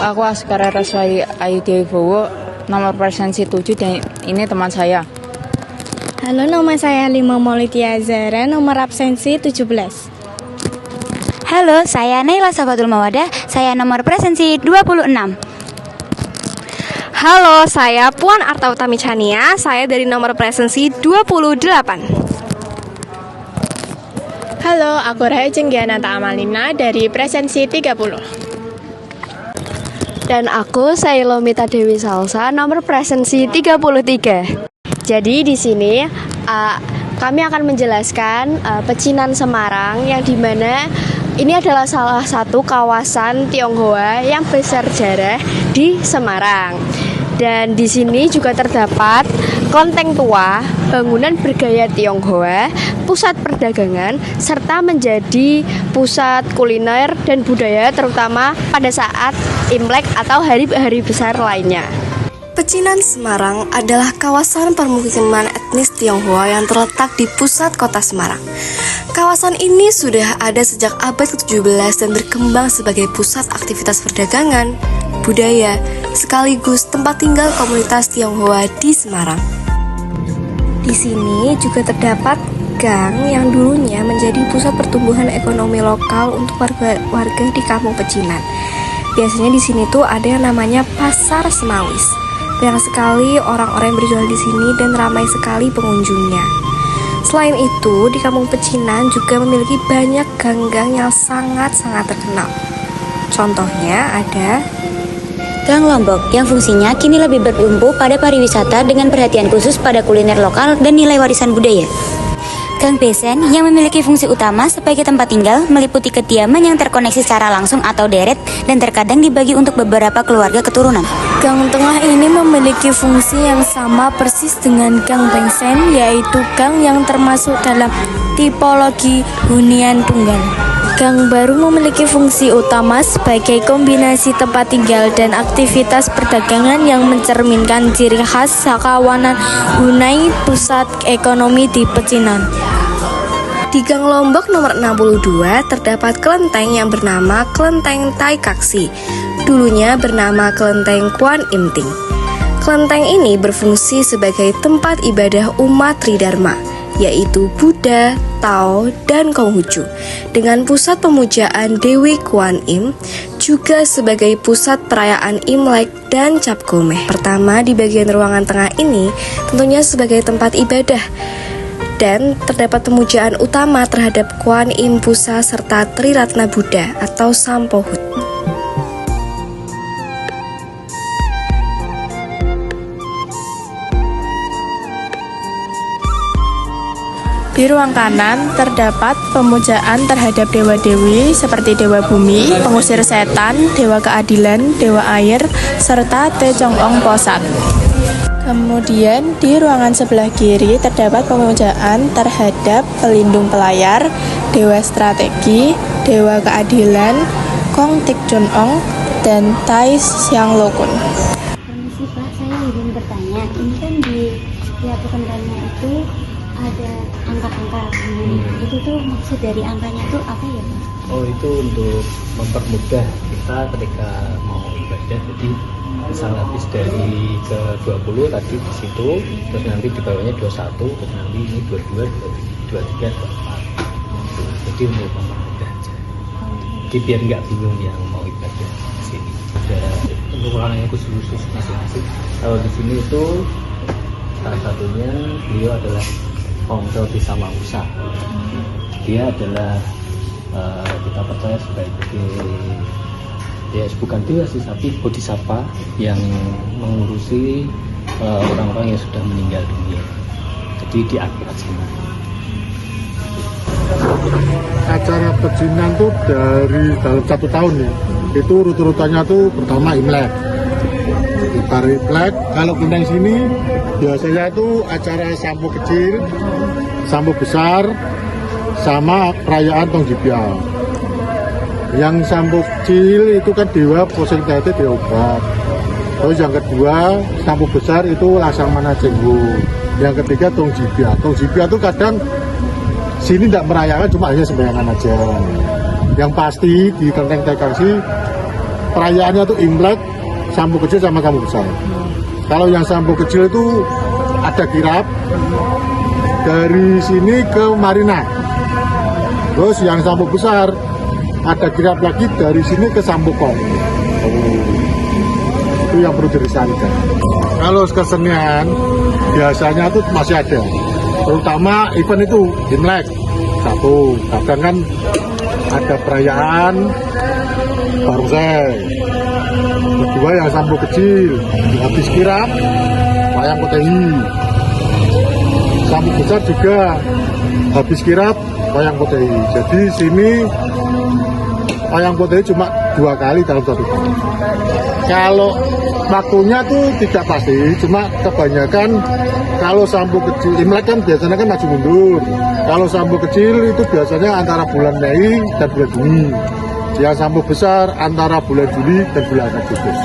aku Askara Raswari Ayu Dewibowo, nomor presensi 7 dan ini teman saya. Halo, nama saya Lima Maulidia Zahra, nomor absensi 17. Halo, saya Naila Safatul Mawadah, saya nomor presensi 26. Halo, saya Puan Arta Utami Chania, saya dari nomor presensi 28. Halo, aku Rahel Jenggianata Amalina dari presensi 30. Dan aku Sailomita Dewi Salsa, nomor presensi 33. Jadi di sini kami akan menjelaskan pecinan Semarang yang dimana ini adalah salah satu kawasan Tionghoa yang bersejarah di Semarang. Dan di sini juga terdapat kelenteng tua, bangunan bergaya Tionghoa, pusat perdagangan, serta menjadi pusat kuliner dan budaya terutama pada saat Imlek atau hari-hari besar lainnya. Pecinan Semarang adalah kawasan permukiman etnis Tionghoa yang terletak di pusat kota Semarang. Kawasan ini sudah ada sejak abad ke-17 dan berkembang sebagai pusat aktivitas perdagangan, budaya, sekaligus tempat tinggal komunitas Tionghoa di Semarang. Di sini juga terdapat gang yang dulunya menjadi pusat pertumbuhan ekonomi lokal untuk warga di Kampung Pecinan. Biasanya di sini tuh ada yang namanya Pasar Semawis. Banyak sekali orang-orang yang berjualan di sini dan ramai sekali pengunjungnya. Selain itu, di Kampung Pecinan juga memiliki banyak gang-gang yang sangat-sangat terkenal. Contohnya ada Gang Lombok yang fungsinya kini lebih bertumpu pada pariwisata dengan perhatian khusus pada kuliner lokal dan nilai warisan budaya. Gang Besen yang memiliki fungsi utama sebagai tempat tinggal meliputi kediaman yang terkoneksi secara langsung atau deret dan terkadang dibagi untuk beberapa keluarga keturunan. Gang Tengah ini memiliki fungsi yang sama persis dengan Gang Bengsen, yaitu gang yang termasuk dalam tipologi hunian tunggal. Gang Baru memiliki fungsi utama sebagai kombinasi tempat tinggal dan aktivitas perdagangan yang mencerminkan ciri khas kawanan Hunai pusat ekonomi di Pecinan. Di Gang Lombok nomor 62 terdapat kelenteng yang bernama Kelenteng Tai Kaksi. Dulunya bernama Kelenteng Kuan Im Ting. Kelenteng ini berfungsi sebagai tempat ibadah umat Tridharma, yaitu Buddha, Tao, dan Konghucu, dengan pusat pemujaan Dewi Kuan Im, juga sebagai pusat perayaan Imlek dan Cap Gomeh. Pertama, di bagian ruangan tengah ini tentunya sebagai tempat ibadah, dan terdapat pemujaan utama terhadap Kuan Im Pusa serta Triratna Buddha atau Sampohut. Di ruang kanan terdapat pemujaan terhadap dewa-dewi seperti Dewa Bumi, pengusir setan, Dewa Keadilan, Dewa Air, serta Te Chong Ong Posat. Kemudian di ruangan sebelah kiri terdapat pemujaan terhadap pelindung pelayar, Dewa Strategi, Dewa Keadilan, Kong Tik Chun Ong, dan Tai Siang Lokun. Permisi Pak, saya ingin bertanya, ini kan di tiap kendaraan itu ada angka-angka. Itu tuh maksud dari angkanya tuh apa ya Pak? Oh, itu untuk mempermudah kita ketika mau ibadah. Jadi misal habis dari ke 20 tadi di situ, terus nanti di bawahnya 21, terus nanti ini 22, 23, 24. Jadi untuk mempermudah aja. Jadi biar nggak bingung yang mau ibadah di sini. Ada untuk orang yang khusus masing-masing. Kalau di sini itu salah satunya beliau adalah Hongso Bisa Mausa. Dia adalah kita percaya sebagai ya bukan dia sih, tapi bodhisattva yang mengurusi orang-orang yang sudah meninggal dunia. Jadi di akhirat sana. Acara pecinan tuh dari dalam 1 tahun nih. Itu rute-rutanya tuh pertama Imlek. Hari Imlek, kalau pindah sini biasanya tuh acara sampo kecil, sampo besar, sama perayaan Tongjibyal. Yang sampo kecil itu kan dewa posing tete diobat. Terus yang kedua sampo besar itu Laksamana Cengho. Yang ketiga Tongjibyal. Tongjibyal itu kadang sini tidak merayakan, cuma hanya sembayangan aja. Yang pasti di Kelenteng Tai Kaksi perayaannya tuh Imlek, sambu kecil sama sambu besar. Kalau yang sambu kecil itu ada kirap dari sini ke Marina. Terus yang sambu besar ada kirap lagi dari sini ke Sambukong. Itu yang perlu dilestarikan. Kalau kesenian biasanya tuh masih ada, terutama event itu Imlek satu, kadang kan ada perayaan barongsai. Kedua yang sambu kecil, habis kirap wayang potehi. Sambu besar juga habis kirap wayang potehi. Jadi sini wayang potehi cuma 2 kali dalam 1 tahun. Kalau waktunya tuh tidak pasti, cuma kebanyakan kalau sambu kecil Imlek kan biasanya kan maju mundur. Kalau sambu kecil itu biasanya antara bulan Mei dan bulan Juni. Yang sambu besar antara bulan Juli dan bulan Agustus.